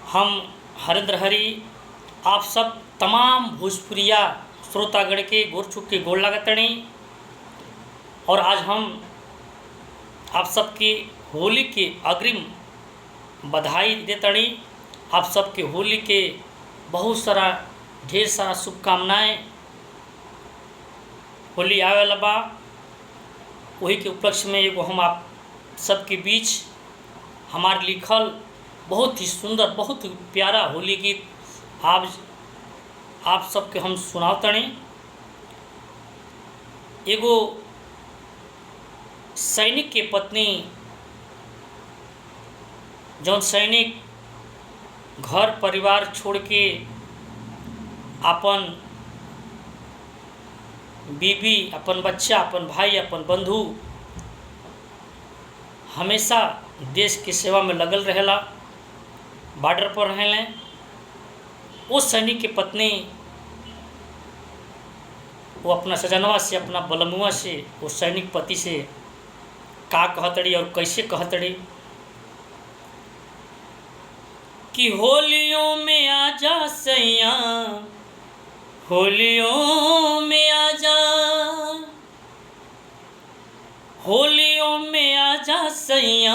हम हरेंद्र हरी आप सब तमाम भोजपुरिया श्रोतागण के गोर छुक के गोड़ लागतनी। और आज हम आप सबके होली के अग्रिम बधाई देतनी। आप सबके होली के बहुत सारा ढेर सारा शुभकामनाएं। होली आवे वाला बा, वही के उपलक्ष्य में एगो हम आप सबके बीच हमार लिखल बहुत ही सुंदर बहुत ही प्यारा होली गीत आप सबके हम सुनावतनी। एगो सैनिक के पत्नी जौन सैनिक घर परिवार छोड़ के अपन बीवी, अपन बच्चा, अपन भाई, अपन बंधु हमेशा देश की सेवा में लगल रहेला, बॉर्डर पर रहेले। वो सैनिक की पत्नी वो अपना सजनवा से, अपना बलमुआ से, वो सैनिक पति से का कहतड़ी और कैसे कहतड़ी कि होलियों में आजा सैया, होलियों में आजा, होलियों में आजा सैया,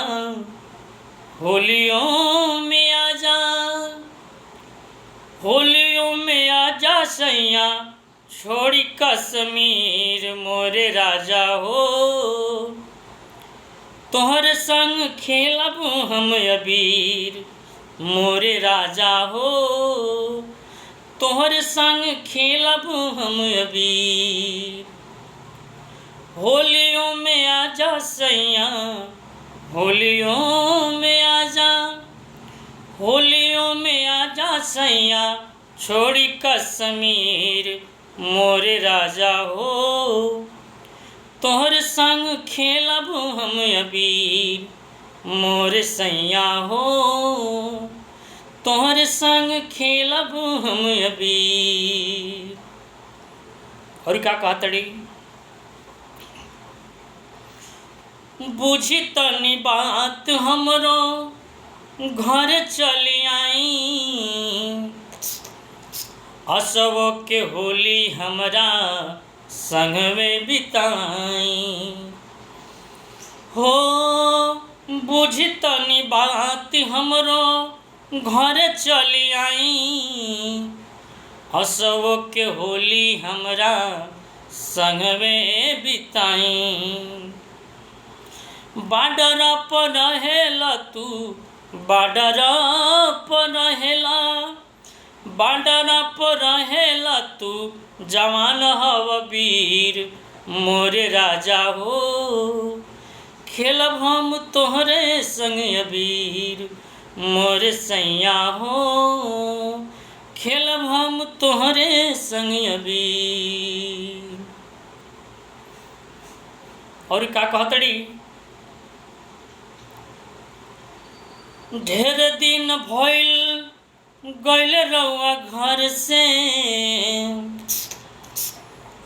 होलियों में आजा, होलियों में आजा सैया, छोड़ी कश्मीर मोरे राजा हो। तोहर संग खेलब हम अबीर मोरे राजा हो, तोहर संग खेलब हम अबीर। होलियों में आजा सैया, होलियों में आजा, होलियों में आजा सैया, छोड़ी कश्मीर मोरे राजा हो। तोहर संग खेलब हम अबीर मोरे सैया हो, तोहर संग खेलब हम अबीर। और क्या कहतड़ी बुझी तनी बात हमरो घर चली आई, असवो के होली हमरा संग में बिताई हो। बुझी तनी बात हमरो घर चली आई, असवो के होली हमरा संग में बिताई। बॉर्डर पर रहेला तू, बॉर्डर पर रहेला, बॉर्डर पर रहेला तू, जवान हव वीर मोरे राजा हो। खेलब हम तोहरे संग अबीर मोरे सैया हो, खेलब हम तोहरे संग अबीर। और का कहतड़ी ढेर दिन भइल गइल रउआ घर से,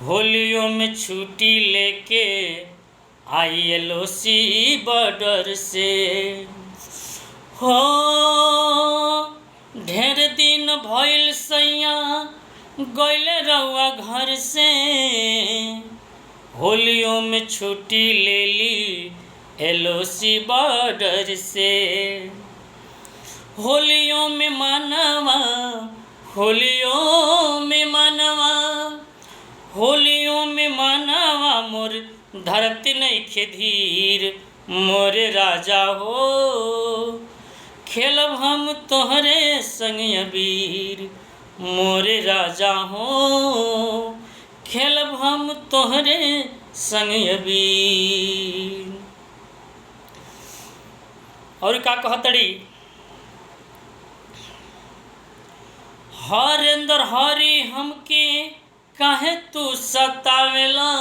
होलियों में छुट्टी लेके आई LOC बॉर्डर से हो। ढेर दिन भइल सैया गइल रउआ घर से, होलियों में छुट्टी ले ली LOC बॉर्डर से। होलियों में मनवा, होलियों में मनवा, होलियों में मनवा मोर धरती नइखे धीर मोरे राजा हो। खेलब हम तोहरे संग अबीर मोरे राजा हो, खेलब हम तोहरे संग अबीर। और का कहतड़ी हरेंद्र हरी हमके काहे तू सतावेला,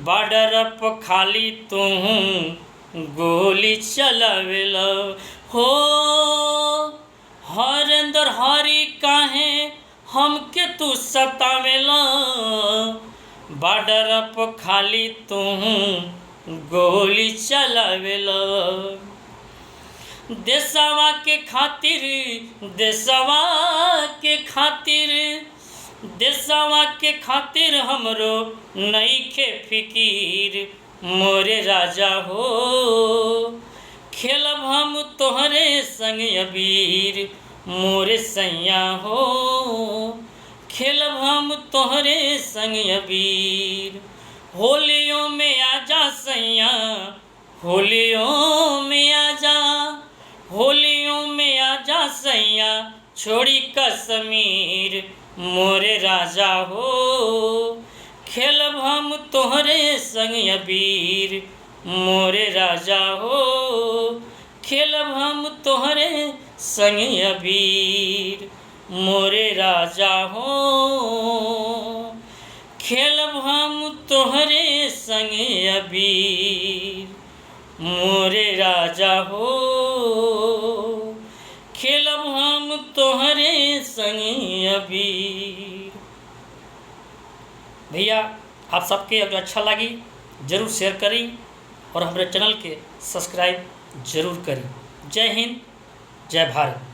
बॉर्डर पर खाली तू गोली चलावेला हो। हरेंद्र हरी काहे हमके तू सतावेला, बॉर्डर पर खाली तू गोली चलावेला। देशवा के खातिर, देशवा के खातिर, देशवा के खातिर हमरो नइखे फिकीर मोरे राजा हो। खेलब हम तोहरे संग अबीर मोरे सैया हो। खेलब हम तोहरे संग अबीर। होलियों में आजा सैया, होलियों में आजा, होलियों में आजा सैया छोड़ी कश्मीर मोरे राजा हो। खेलब हम तोहरे संग अबीर मोरे राजा हो। खेलब हम तोहरे संग अबीर मोरे राजा हो। खेलब हम तोहरे संग अबीर मोरे राजा हो। खेलब हम तोहरे संग अबीर। भैया आप सबके अगर अच्छा लगी ज़रूर शेयर करी और हमारे चैनल के सब्सक्राइब जरूर करी। जय हिंद, जय भारत।